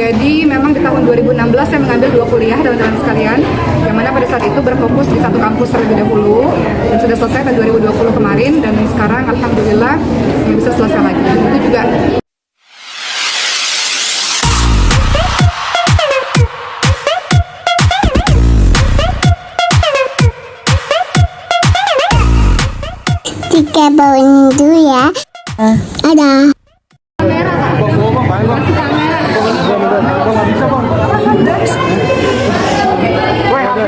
Jadi memang di tahun 2016 saya mengambil 2 kuliah teman-teman sekalian, yang mana pada saat itu berfokus di satu kampus terlebih dahulu dan sudah selesai tahun 2020 kemarin, dan sekarang alhamdulillah bisa selesai lagi. Itu juga Jika bawain dulu ya. Ada.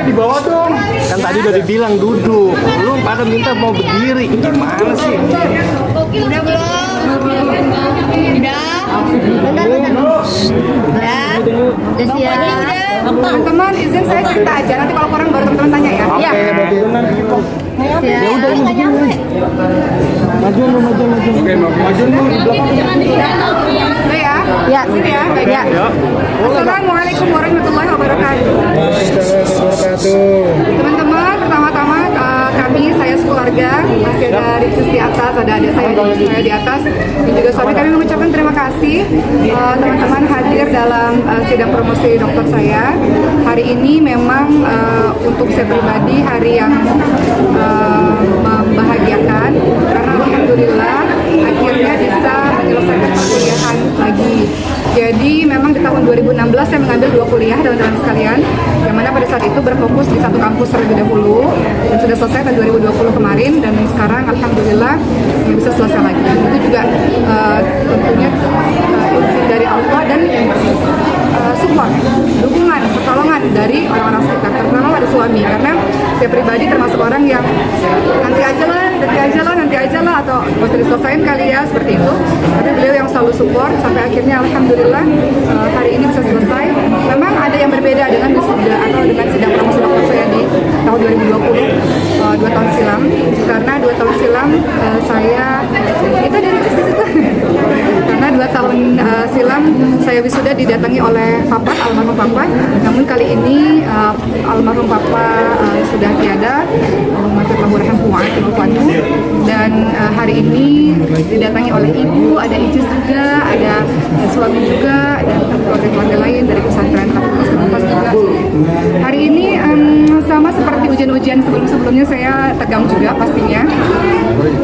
Di bawah dong. Kan tadi udah dibilang duduk. Lu pada minta mau berdiri. Gimana sih? Udah belum? Udah. Udah siap. teman-teman izin saya cerita aja, nanti kalau kurang baru teman-teman tanya ya. Iya. Ya udah maju lu. Oke, maju lu di belakang. Udah ya? Ya, sini ya. Baik ya. Assalamualaikum warahmatullahi wabarakatuh. Teman-teman, pertama-tama saya sekeluarga, masih ada Ricis di atas, ada adik saya di atas, dan juga suami kami mengucapkan terima kasih teman-teman hadir dalam sidang promosi dokter saya. Hari ini memang untuk saya pribadi hari yang membahagiakan, karena alhamdulillah akhirnya bisa menyelesaikan perkuliahan lagi. Jadi memang di tahun 2016 saya mengambil 2 kuliah teman-teman sekalian, yang mana pada saat itu berfokus di satu kampus terlebih dahulu dan sudah selesai tahun 2020 kemarin, dan sekarang alhamdulillah bisa selesai lagi. Itu juga tentunya izin dari Allah dan support, dukungan, pertolongan dari orang-orang sekitar, terutama dari suami, karena saya pribadi termasuk orang yang nanti aja lah atau nggak usah diselesain kali ya, seperti itu. Tapi beliau yang selalu support sampai akhirnya alhamdulillah hari ini bisa selesai. Memang ada yang berbeda dengan wisuda atau dengan sidang promosi dokter saya di tahun 2020, 2 tahun silam, karena 2 tahun silam saya itu dari situ karena 2 tahun silam saya wisuda didatangi oleh papa, almarhum papa. Namun kali ini almarhum papa sudah tiada, dan hari ini didatangi oleh ibu, ada Icis juga, ada suami juga, dan keluarga-keluarga lain dari pesantren Fakultas juga. Hari ini sama seperti ujian-ujian sebelum-sebelumnya, saya tegang juga pastinya.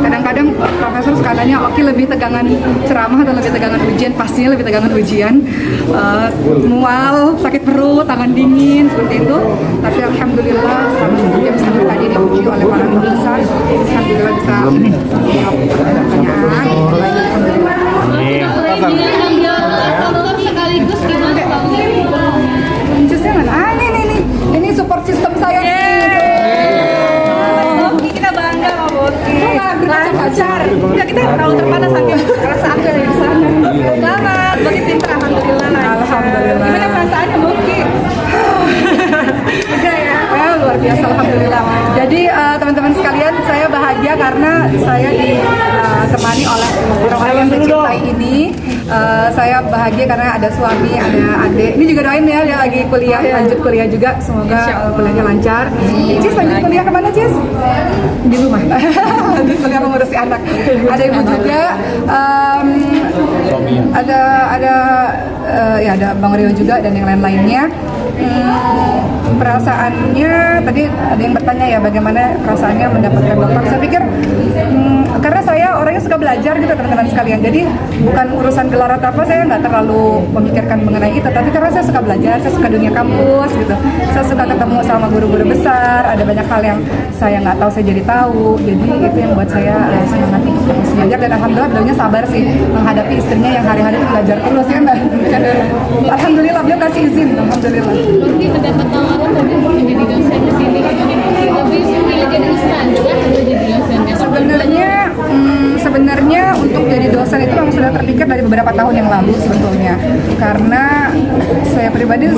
Kadang-kadang profesor suka tanya, oke lebih tegangan ceramah atau lebih tegangan ujian? Pastinya lebih tegangan ujian. Mual, sakit perut, tangan dingin, seperti itu. Tapi alhamdulillah selama 1 jam sampai tadi diuji oleh para guru besar, alhamdulillah bisa menjawab pertanyaan. Alhamdulillah. Sekaligus gimana? Jusnya mana? Ini support system saya nih. Kita bangga sama Boki. Pacar. Ya, kita terlalu terpana saking perasaan dari di sana. Selamat, Boki pintar, alhamdulillah. Alhamdulillah. Gimana perasaannya Boki? Udah ya, luar biasa, alhamdulillah. Jadi teman-teman sekalian, saya bahagia karena saya ditemani oleh orang-orang yang mencintai ini. Saya bahagia karena ada suami, ada adik. Ini juga doain ya, dia lagi kuliah, lanjut kuliah juga. Semoga kuliahnya lancar. Cis, lanjut kuliah kemana Cis? Di rumah. Lanjut kuliah mengurusi anak. Ada ibu juga. Ada Bang Rio juga dan yang lain-lainnya. Perasaannya tadi ada yang bertanya ya, bagaimana perasaannya mendapatkan dokter. Saya pikir karena saya orangnya suka belajar gitu teman-teman sekalian, jadi bukan urusan gelar atau apa, saya nggak terlalu memikirkan mengenai itu, tapi karena saya suka belajar, saya suka dunia kampus gitu, saya suka ketemu sama guru-guru besar, ada banyak hal yang saya nggak tahu saya jadi tahu, jadi itu yang buat saya semangat untuk terus belajar. Dan alhamdulillah beliaunya sabar sih menghadapi istrinya yang hari-hari belajar terus ya mbak. Alhamdulillah beliau kasih izin, alhamdulillah. Mungkin mendapat tawaran tadi untuk menjadi dosen di sini, tapi pilih jadi ustaz kan untuk jadi dosen. Sebenarnya untuk jadi dosen itu memang sudah terpikir dari beberapa tahun yang lalu sebetulnya, karena saya pribadi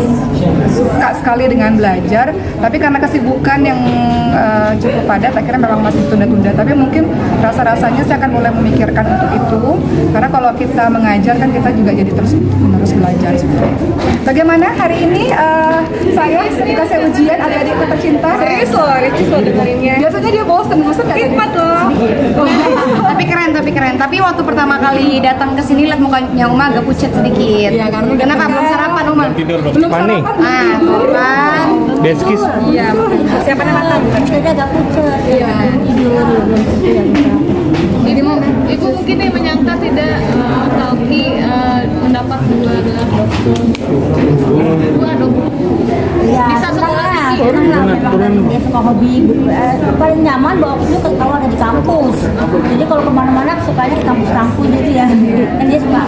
suka sekali dengan belajar, tapi karena kesibukan yang cukup padat akhirnya memang masih tunda-tunda. Tapi mungkin rasa-rasanya saya akan mulai memikirkan untuk itu, karena kalau kita mengajar kan kita juga jadi terus menerus belajar. Bagaimana hari ini saya dikasih ujian adik-adik tercinta? Serius loh, Ricis loh dengerinnya. Biasanya dia bosen nggak? Hikmat loh. Tapi keren. Tapi waktu pertama kali datang datang ke sini lihat mukanya Uma agak pucat sedikit. Iya, karena udah Kenapa belum tegang. sarapan Uma? Tidur dong. Belum Mana nih? sarapan. Ah, tuh kan. Deskis. Iya, persiapannya matang. Sudah agak pucat. Iya. Tidur belum tidur yang Ibu mungkin yang menyangka tidak Kalki mendapat dua gelar dokter. Dua dokter. Iya, Bisa sekolah senang lah, tinggi. senang lah. Memang dia suka hobi. Paling nyaman bawa itu kalau ada di kampus. Jadi kalau kemana-mana sukanya ke kampus-kampus jadi ya. Kan dia suka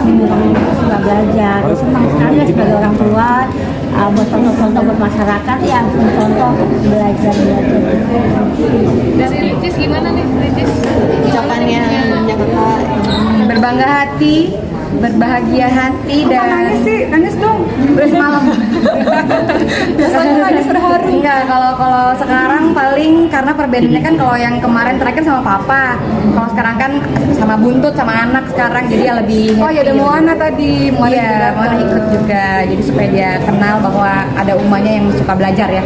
belajar. Dia senang sekali lah sebagai orang tua. Buat contoh-contoh buat masyarakat ya, contoh belajar. Dari Ricis gimana nih Ricis? Ucapannya Jakarta. Berbangga hati, berbahagia hati dan Nangis sih, nangis dong. udah semalam. Biasanya nangis terharu. Enggak, kalau sekarang paling karena perbedaannya kan kalau yang kemarin terakhir sama papa, kalau sekarang kan sama buntut sama anak sekarang jadi ya lebih Oh ya ada happy. Moana tadi. Moana juga Iya, datang. Moana ikut juga. Jadi supaya dia kenal bahwa ada umanya yang suka belajar ya.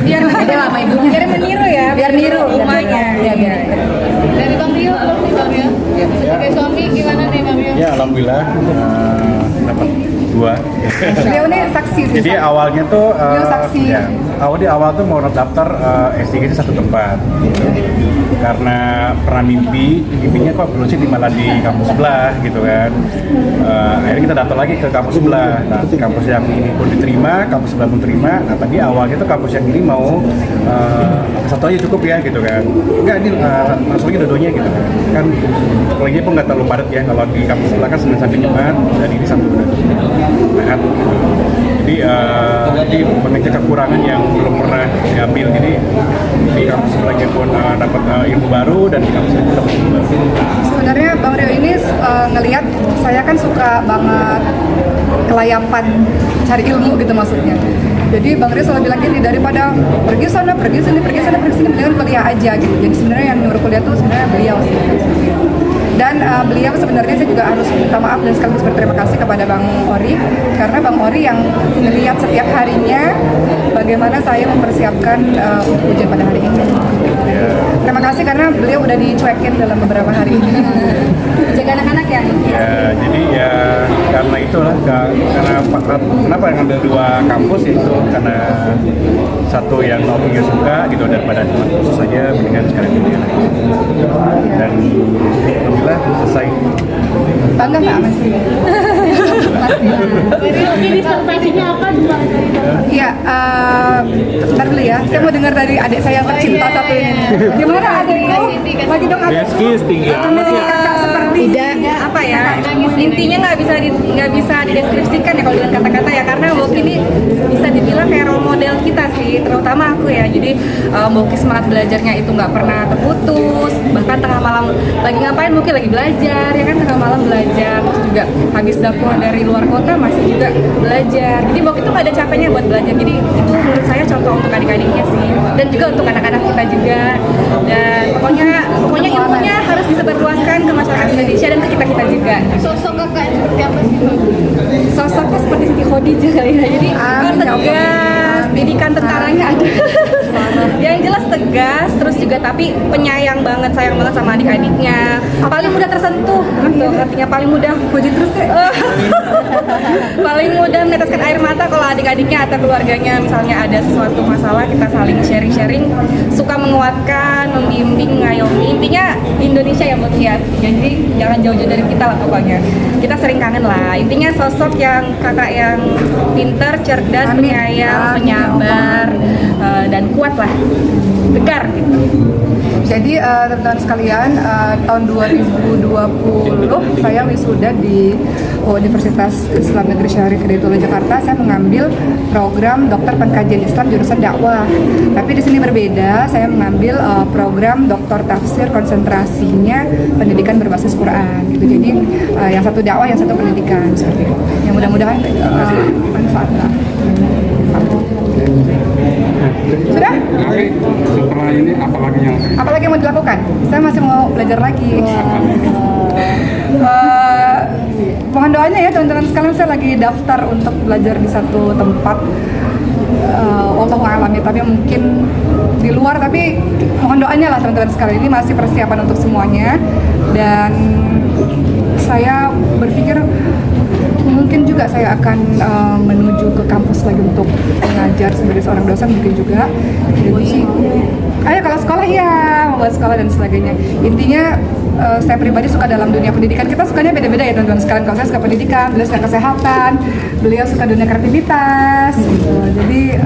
Biar beda lah sama ibunya. Biar meniru ya. Biar niru umanya. Iya, biar ikut. Dari Bang Rio, Bang Rio. Sebagai suami gimana nih Bang Rio? Ya alhamdulillah dapat 2. Beliau ini saksi sih. Jadi awalnya tuh Beliau saksi. ya, di awal tuh mau daftar S3 sih satu tempat. Karena pernah mimpinya kok belum sih malah di kampus sebelah gitu kan. Akhirnya kita daftar lagi ke kampus sebelah. Nah, kampus yang ini pun diterima, kampus sebelah pun terima. Nah, tadi awalnya tuh kampus yang ini mau satu aja cukup ya gitu kan. Enggak, ini langsungnya dua-duanya gitu kan. Kan kuliahnya pun nggak terlalu padat ya. Kalau di kampus sebelah kan Senin sampai Jumat, dan ini Sabtu dan Ahad gitu. Jadi mengecek kekurangan yang belum pernah diambil. Jadi di kampus sebelahnya pun dapat ilmu baru dan di kampus itu dapat ilmu baru. Sebenarnya Bang Rio ini ngelihat saya kan suka banget kelayapan cari ilmu gitu maksudnya. Jadi Bang Rio selalu bilang gini, daripada pergi sana, pergi sini, pergi sana, pergi sini, mendingan kuliah aja gitu. Jadi sebenarnya yang nyuruh kuliah tuh sebenarnya beliau sih. Dan beliau sebenarnya saya juga harus minta maaf dan sekaligus berterima kasih kepada Bang Ori, karena Bang Ori yang melihat setiap harinya bagaimana saya mempersiapkan untuk ujian pada hari ini. Terima kasih karena beliau udah dicuekin dalam beberapa hari ini. Jaga anak-anak ya. Ya, jadi ya karena itulah karena kenapa yang ngambil 2 kampus itu karena satu yang Novi suka gitu daripada cuma khusus saja mendingan sekali kuliah lagi. Dan alhamdulillah selesai. Bangga nggak Mas? Ini disertasinya apa juga? Iya, bentar dulu ya. Saya mau dengar dari adik saya yang tercinta satu ini. Gimana adikku? Lagi dong adikku. Deskis tinggi amat ya. Kakak seperti apa ya? Intinya nggak bisa dideskripsikan ya kalau dengan kata-kata ya, karena Mbok ini bisa dibilang kayak role model kita sih, terutama aku ya. Jadi Mbok semangat belajarnya itu nggak pernah terputus. Bahkan tengah malam lagi ngapain mungkin lagi belajar ya kan, tengah malam belajar, terus juga habis pulang dari luar kota masih juga belajar. Jadi Mbok itu nggak ada capeknya buat belajar. Jadi itu menurut saya contoh untuk adik-adiknya sih, dan juga untuk anak-anak kita juga. Dan pokoknya ilmunya harus disebarluaskan ke masyarakat Indonesia dan ke kita juga. Sosok kakak seperti apa sih Bang? Sosoknya seperti Siti Khadijah kali ya. Jadi tegas, didikan tentaranya ada. Yang jelas tegas, terus juga tapi penyayang banget, sayang banget sama adik-adiknya. Paling mudah tersentuh, gitu. Artinya paling mudah puji terus deh. Paling mudah meneteskan air mata kalau adik-adiknya atau keluarganya misalnya ada sesuatu masalah, kita saling sharing-sharing, suka menguatkan, membimbing, mengayomi. Intinya Indonesia yang buat lihat. Jadi jangan jauh-jauh dari kita lah pokoknya. Kita sering kangen lah. Intinya sosok yang kakak yang pinter, cerdas, penyayang, penyabar, dan kuat lah, tegar gitu. Jadi teman-teman sekalian, tahun 2020 saya wisuda di Universitas Islam Negeri Syarif Hidayatullah Jakarta. Saya mengambil program Dokter Pengkajian Islam jurusan dakwah. Tapi di sini berbeda, saya mengambil program Doktor Tafsir konsentrasinya pendidikan berbasis Quran. Gitu. Jadi yang satu dakwah, yang satu pendidikan seperti itu. Yang mudah-mudahan manfaat lah. Sudah? Oke, setelah ini apalagi yang Apalagi yang mau dilakukan? Saya masih mau belajar lagi. Mohon doanya ya teman-teman sekalian, saya lagi daftar untuk belajar di satu tempat Wallahu a'lam ya, tapi mungkin di luar, tapi mohon doanya lah teman-teman sekalian, ini masih persiapan untuk semuanya. Dan saya berpikir mungkin juga saya akan menuju ke kampus lagi untuk mengajar sebagai seorang dosen mungkin juga. Jadi kalau sekolah ya mau buat sekolah dan sebagainya. Intinya saya pribadi suka dalam dunia pendidikan. Kita sukanya beda-beda ya teman-teman sekalian. Kalau saya suka pendidikan, beliau suka kesehatan, beliau suka dunia kreativitas gitu. Jadi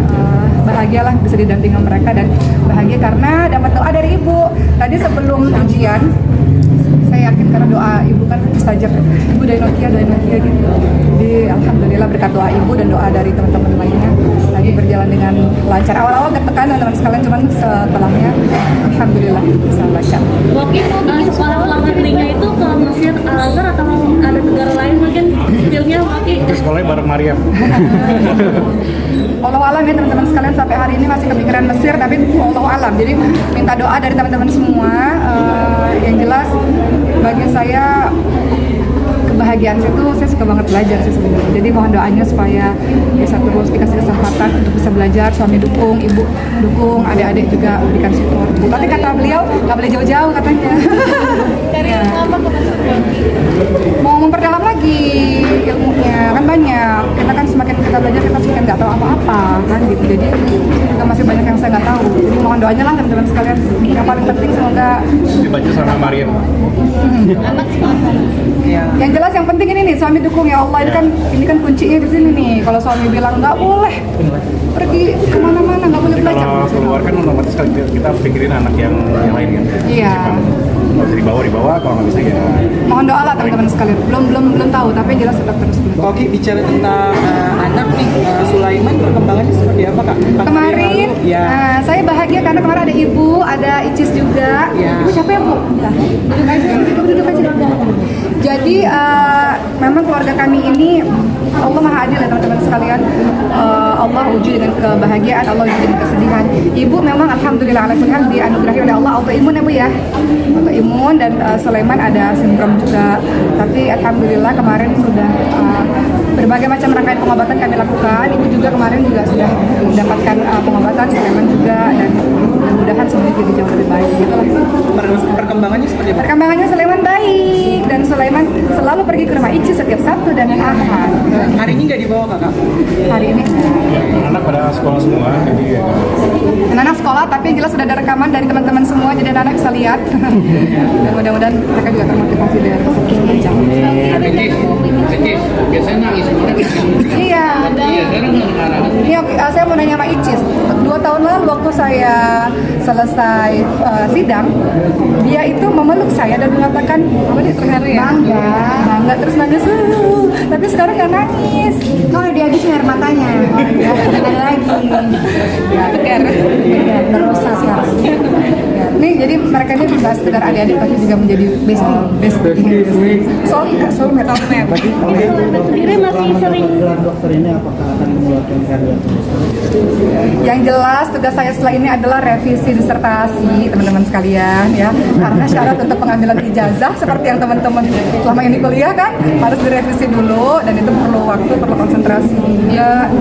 bahagialah bisa didampingi mereka, dan bahagia karena dapat doa dari ibu. Tadi sebelum ujian saya yakin karena doa ibu kan mustajab, ibu doain Nokia gitu. Jadi alhamdulillah berkat doa ibu dan doa dari teman-teman lainnya tadi berjalan dengan lancar. Awal-awal ketekan teman-teman sekalian, cuman setelahnya alhamdulillah bisa lancar. Mungkin sekolah ulama dirinya itu ke Mesir, Al-Azhar, atau ada negara lain mungkin skillnya mungkin. Terus sekolahnya bareng Mariam. Wallahu alam ya teman-teman sekalian, sampai hari ini masih kepikiran Mesir, tapi wallahu alam. Jadi minta doa dari teman-teman semua. Yang jelas bagi saya kebahagiaan itu, saya suka banget belajar sih sebenarnya. Jadi mohon doanya supaya bisa terus dikasih kesempatan untuk bisa belajar, suami dukung, ibu dukung, adik-adik juga berikan support. Tapi kata beliau nggak boleh jauh-jauh katanya. Dari ilmu apa ke Mesir? Mau memperdalam lagi ilmunya kan banyak. Kita kan semakin kita belajar kita semakin nggak tahu apa-apa kan gitu. Jadi juga masih banyak yang saya nggak tahu. Jadi mohon doanya lah teman-teman sekalian. Yang paling penting semoga Dibaca sama Mariam. Anak sekolah. yang jelas yang penting ini nih, suami dukung ya Allah. Ini kan kuncinya di sini nih. Kalau suami bilang nggak boleh pergi kemana-mana, nggak boleh Jadi belajar. kalau keluar kan otomatis kan kita pikirin anak yang lain kan. Iya. Kalau bisa dibawa, kalau nggak bisa ya. Mohon doa lah teman-teman sekalian. Belum tahu, tapi yang jelas tetap terus belajar. Koki bicara tentang anak nih, Sulaiman perkembangannya seperti apa kak? Kemarin Ya. saya bahagia karena kemarin ada ibu, ada Icis juga. Ya. Ibu siapa ya bu? Duduk aja. Jadi memang keluarga kami ini Allah Maha Adil ya teman-teman sekalian. Allah uji dengan kebahagiaan, Allah uji dengan kesedihan. Ibu memang alhamdulillah alhamdulillah dianugerahi oleh Allah autoimun ya bu ya. Autoimun, dan Sulaiman ada sindrom juga. Tapi alhamdulillah kemarin sudah berbagai macam rangkaian pengobatan kami lakukan. Ibu juga kemarin juga sudah mendapatkan pengobatan, Sulaiman juga, dan mudah-mudahan semuanya jadi jauh lebih baik gitu lah. Perkembangannya seperti apa? Perkembangannya Sulaiman baik, dan Sulaiman selalu pergi ke rumah Ici setiap Sabtu dan Ahad. Hari ini nggak dibawa kakak? Hari ini Anak pada sekolah semua, jadi ya. anak-anak sekolah, tapi yang jelas sudah ada rekaman dari teman-teman semua, jadi anak-anak bisa lihat. Dan mudah-mudahan mereka juga termotivasi dari belajar. Biasanya nangis Iya. Iya, saya mau nanya sama Icis. 2 tahun lalu waktu saya selesai sidang, dia itu memeluk saya dan mengatakan apa dia terharu ya? Bangga terus nangis. Tapi sekarang nggak nangis. Oh, dia habisin air matanya. Ya, ada lagi. Ya, tegar. Terus sekarang. Nih, jadi mereka ini bukan sekedar adik-adik, tapi juga menjadi bestie. Soulmate. Sendiri masih sering dokter ini apakah akan mengeluarkan karya tulis? Yang jelas tugas saya setelah ini adalah revisi disertasi teman-teman sekalian ya, karena syarat untuk pengambilan ijazah seperti yang teman-teman selama ini kuliah kan harus direvisi dulu, dan itu perlu waktu, perlu konsentrasi ya,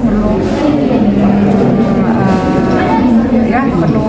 perlu